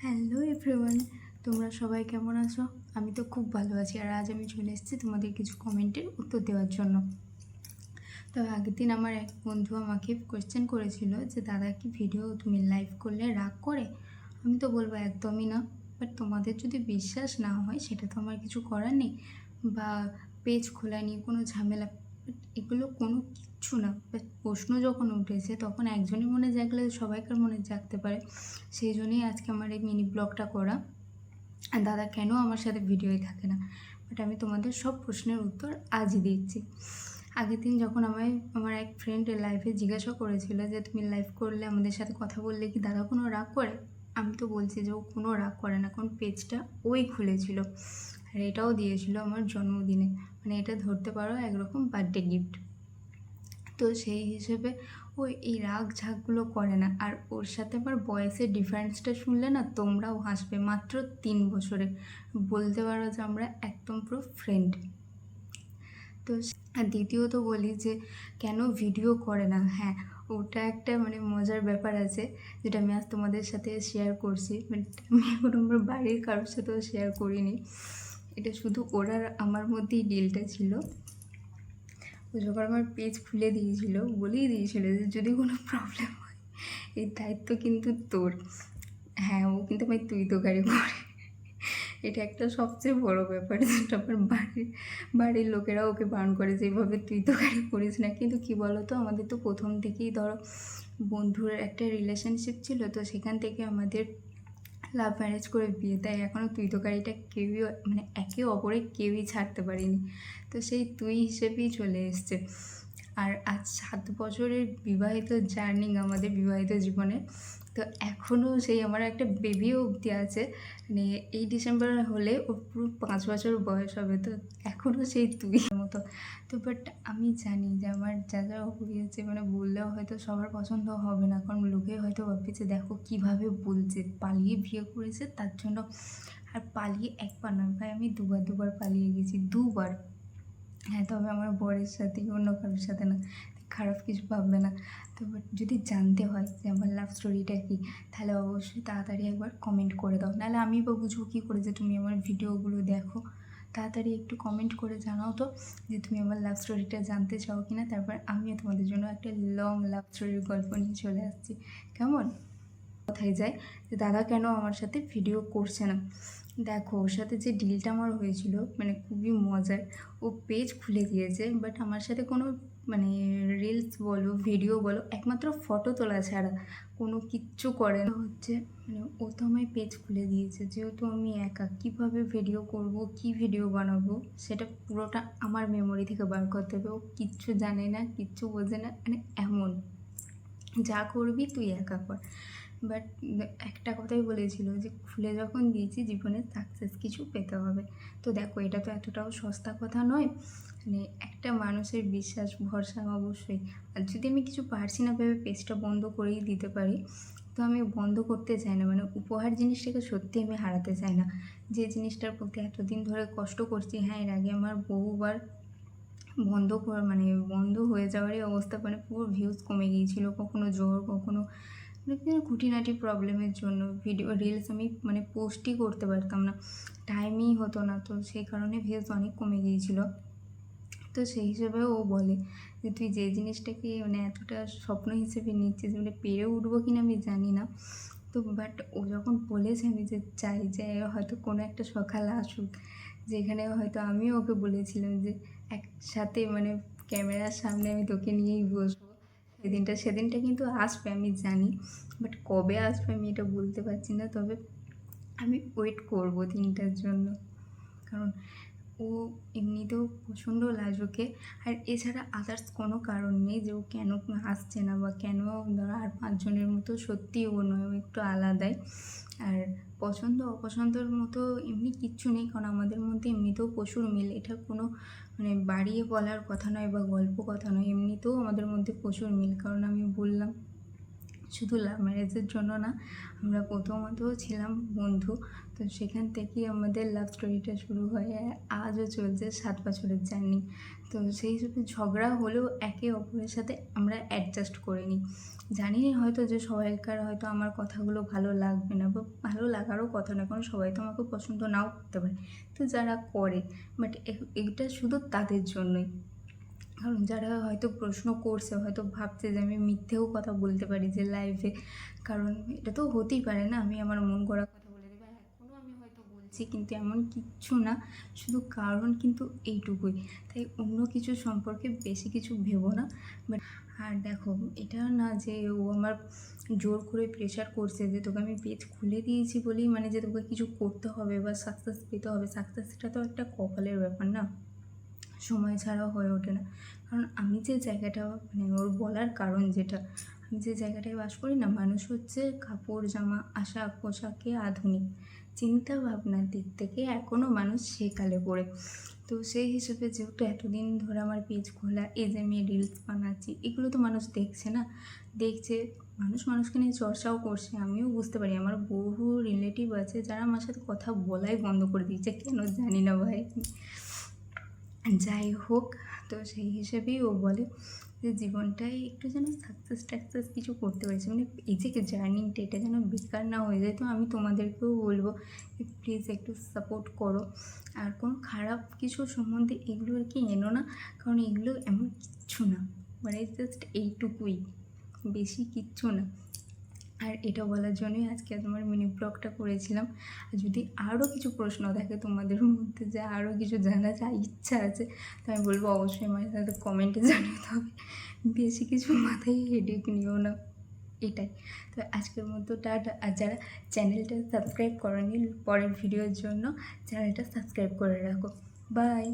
Hello everyone, তোমরা সবাই কেমন আছো? আমি তো খুব ভালো আছি। আর আজ আমি চলে এসেছি তোমাদের কিছু কমেন্টের উত্তর দেওয়ার জন্য। তবে আগের দিন আমার এক বন্ধু আমাকে কোয়েশ্চেন করেছিল যে দাদা কি ভিডিও তুমি লাইভ করলে রাগ করে? আমি তো বলবো একদমই না। বাট তোমাদের যদি বিশ্বাস না হয় সেটা তো আমার কিছু করার নেই। বা পেজ খোলা নিয়ে কোনো ঝামেলা, এগুলো কোনো কিচ্ছু না। বাট প্রশ্ন যখন উঠেছে তখন একজনের মনে জাগলে সবাইকার মনে জাগতে পারে। সেই জন্যই আজকে আমার এই মিনি ব্লগটা করা। আর দাদা কেন আমার সাথে ভিডিওই থাকে না, বাট আমি তোমাদের সব প্রশ্নের উত্তর আজই দিচ্ছি। আগের দিন যখন আমার এক ফ্রেন্ড লাইভে জিজ্ঞাসা করেছিল যে তুমি লাইভ করলে আমাদের সাথে কথা বললে কি দাদা কোনো রাগ করে, আমি তো বলছি যে ও কোনো রাগ করে না, কারণ পেজটা ওই খুলেছিল আর এটাও দিয়েছিল আমার জন্মদিনে। মানে এটা ধরতে পারো একরকম বার্থডে গিফট। তো সেই হিসেবে ও এই রাগ ঝাগগুলো করে না। আর ওর সাথে আমার বয়সের ডিফারেন্সটা শুনলে না তোমরাও হাসবে। মাত্র 3 বছরে, বলতে পারো যে আমরা একদম পুরো ফ্রেন্ড। তো আর দ্বিতীয়ত বলি যে কেন ভিডিও করে না, হ্যাঁ ওটা একটা মানে মজার ব্যাপার আছে যেটা আমি আজ তোমাদের সাথে শেয়ার করছি। বাট আমি এখন আমার বাড়ির কারোর সাথেও শেয়ার করিনি। এটা শুধু ওরা আমার মধ্যেই ডিলটা ছিল। ও যখন আমার পেজ খুলে দিয়েছিল বলেই দিয়েছিল যে যদি কোনো প্রবলেম হয় এই দায়িত্ব কিন্তু তোর। হ্যাঁ, ও কিন্তু আমায় তুই তো গাড়ি করে। এটা একটা সবচেয়ে বড় ব্যাপার, যেটা আমার বাড়ির লোকেরা ওকে বারণ করে যে এইভাবে তুই তো গাড়ি করিস না। কিন্তু কী বলো তো, আমাদের তো প্রথম থেকেই ধরো বন্ধুর একটা রিলেশনশিপ ছিল, তো সেখান থেকে আমাদের লাভ ম্যারেজ করে বিয়ে, তাই এখনও তুই তো গাড়িটা কেউই মানে একে অপরে কেউই ছাড়তে পারিনি। তো সেই তুই হিসেবেই চলে এসছে। আর আজ 7 বছরের বিবাহিত জার্নি আমাদের বিবাহিত জীবনে। তো এখনও সেই আমার একটা বেবিও অবধি আছে। মানে এই ডিসেম্বর হলে ওর পুরো 5 বছর বয়স হবে। তো এখনও সেই তুই মতো। তো বাট আমি জানি যে আমার যা যা হয়েছে মানে বললেও হয়তো সবার পছন্দ হবে না, কারণ লোকে হয়তো ভাববে যে দেখো কীভাবে বলছে, পালিয়ে বিয়ে করেছে তার জন্য। আর পালিয়ে একবার নয় ভাই, আমি দুবার পালিয়ে গেছি, 2বার। হ্যাঁ, তবে আমার বরের সাথে, অন্য কারোর সাথে না। খারাপ কিছু ভাববে না। তো বাট যদি জানতে হয় যে আমার লাভ স্টোরিটা কী, তাহলে অবশ্যই তাড়াতাড়ি একবার কমেন্ট করে দাও। নাহলে আমি বা বুঝবো কী করে যে তুমি আমার ভিডিওগুলো দেখো। তাড়াতাড়ি একটু কমেন্ট করে জানাও তো যে তুমি আমার লাভ স্টোরিটা জানতে চাও কি না। তারপর আমিও তোমাদের জন্য একটা লং লাভ স্টোরির গল্প নিয়ে চলে আসছি। কেমন? কথায় যায় যে দাদা কেন আমার সাথে ভিডিও করছে না। দেখো ওর সাথে যে ডিলটা আমার হয়েছিল মানে খুবই মজার। ও পেজ খুলে দিয়েছে, বাট আমার সাথে কোনো মানে রিলস বলো ভিডিও বলো, একমাত্র ফটো তোলা ছাড়া কোনো কিচ্ছু করে না। হচ্ছে মানে ও তো আমায় পেজ খুলে দিয়েছে, যেহেতু আমি একা কীভাবে ভিডিও করব, কি ভিডিও বানাবো সেটা পুরোটা আমার মেমোরি থেকে বার করতে হবে। ও কিচ্ছু জানে না, কিচ্ছু বোঝে না, মানে এমন যা করবি তুই একা কর। বাট একটা কথাই বলেছিল যে খুলে যখন দিয়েছি জীবনে সাকসেস কিছু পেতে হবে। তো দেখো এটা তো এতটাও সস্তা কথা নয়। মানে একটা মানুষের বিশ্বাস ভরসা অবশ্যই। আর যদি আমি কিছু পারছি না ভেবে পেজটা বন্ধ করেই দিতে পারি, তো আমি বন্ধ করতে চাই না। মানে উপহার জিনিসটাকে সত্যি আমি হারাতে চাই না, যে জিনিসটার প্রতি এতদিন ধরে কষ্ট করছি। হ্যাঁ, এর আগে আমার বহুবার বন্ধ হয়ে যাওয়ারই অবস্থা, মানে পুরো ভিউজ কমে গিয়েছিলো, কখনো জ্বর, কখনো মানে খুঁটিনাটি প্রবলেমের জন্য ভিডিও রিলস আমি মানে পোস্টই করতে পারতাম না, টাইমই হতো না। তো সেই কারণে ভিউজ অনেক কমে গিয়েছিলো। তো সেই হিসেবে ও বলে যে তুই যে জিনিসটাকে মানে এতটা স্বপ্ন হিসেবে নিচ্ছিস, মানে পেরে উঠবো কিনা আমি জানি না। তো বাট ও যখন বলেছে আমি যে চাই যে হয়তো কোনো একটা সকাল আসুক যেখানে হয়তো আমিও ওকে বলেছিলাম যে একসাথে মানে ক্যামেরার সামনে আমি তোকে নিয়েই বসবো, সেদিনটা কিন্তু আসবে আমি জানি। বাট কবে আসবে আমি এটা বলতে পারছি না। তবে আমি ওয়েট করব দিনটার জন্য, কারণ ও এমনিতেও প্রচণ্ড লাজুকে। আর এছাড়া আদার্স কোনো কারণ নেই যে ও কেন আসছে না বা কেন ধরো আর 5 জনের মতো সত্যি ও নয়, ও একটু আলাদাই। আর পছন্দ অপছন্দের মতো এমনি কিচ্ছু নেই, কারণ আমাদের মধ্যে এমনিতেও প্রচুর মিল। এটা কোনো মানে বাড়িয়ে বলার কথা নয় বা গল্প কথা নয়, এমনিতেও আমাদের মধ্যে প্রচুর মিল। কারণ আমি বললাম শুধু লাভ ম্যারেজের জন্য না, আমরা প্রথমত ছিলাম বন্ধু। তো সেখান থেকেই আমাদের লাভ স্টোরিটা শুরু হয়, আজও চলছে 7 বছরের জার্নি। তো সেই হিসেবে ঝগড়া হলেও একে অপরের সাথে আমরা অ্যাডজাস্ট করে নিই। জানি হয়তো যে সবাইকার হয়তো আমার কথাগুলো ভালো লাগবে না, বা ভালো লাগারও কথা না, কারণ সবাই তো আমাকে পছন্দ নাও করতে পারে। তো যারা করে, বাট এটা শুধু তাদের জন্যই। কারণ যারা হয়তো প্রশ্ন করছে, হয়তো ভাবছে যে আমি মিথ্যেও কথা বলতে পারি যে লাইভে, কারণ এটা তো হতেই পারে না আমি আমার মন গড়া কথা বলে দেবো। এখনও আমি হয়তো বলছি, কিন্তু এমন কিচ্ছু না, শুধু কারণ কিন্তু এইটুকুই। তাই অন্য কিছু সম্পর্কে বেশি কিছু ভেবো না। বাট আর দেখো, এটা না যে ও আমার জোর করে প্রেশার করছে যে তোকে আমি পেজ খুলে দিয়েছি বলেই মানে যে তোকে কিছু করতে হবে বা সাকসেস পেতে হবে। সাকসেসটা তো একটা কপালের ব্যাপার না, সময় ছাড়াও হয়ে ওঠে না। কারণ আমি যে জায়গাটা মানে ওর বলার কারণ যেটা, আমি যে জায়গাটায় বাস করি না, মানুষ হচ্ছে কাপড় জামা আশাক পোশাকে আধুনিক, চিন্তা ভাবনার দিক থেকে এখনও মানুষ সেকালে পড়ে। তো সেই হিসেবে যেহেতু এতদিন ধরে আমার পেজ খোলা, এই যে আমি রিলস বানাচ্ছি, এগুলো তো মানুষ দেখছে না, দেখছে মানুষ মানুষকে নিয়ে চর্চাও করছে। আমিও বুঝতে পারি, আমার বহু রিলেটিভ আছে যারা আমার সাথে কথা বলাই বন্ধ করে দিয়েছে, কেন জানি না ভাই। যাই হোক, তো সেই হিসেবেই ও বলে যে জীবনটায় একটু যেন সাকসেস কিছু করতে পারছি, মানে এই যে জার্নিটা এটা যেন বেকার না হয়ে যায়। তো আমি তোমাদেরকেও বলবো যে প্লিজ একটু সাপোর্ট করো, আর কোনো খারাপ কিছু সম্বন্ধে এগুলো আর কি এনো না, কারণ এগুলো এমন কিচ্ছু না, মানে জাস্ট এইটুকুই, বেশি কিচ্ছু না। আর এটা বলার জন্যই আজকে তোমার মিনি ব্লগটা করেছিলাম। আর যদি আরও কিছু প্রশ্ন থাকে তোমাদের মধ্যে, যে আরও কিছু জানার ইচ্ছা আছে, তো আমি বলবো অবশ্যই আমার সাথে কমেন্টে জানাতে হবে। বেশি কিছু মাথায় হেডেক নিও না, এটাই। তো আজকের মতো টাটা। আর যারা চ্যানেলটা সাবস্ক্রাইব করেনি, পরের ভিডিওর জন্য চ্যানেলটা সাবস্ক্রাইব করে রাখো। বাই।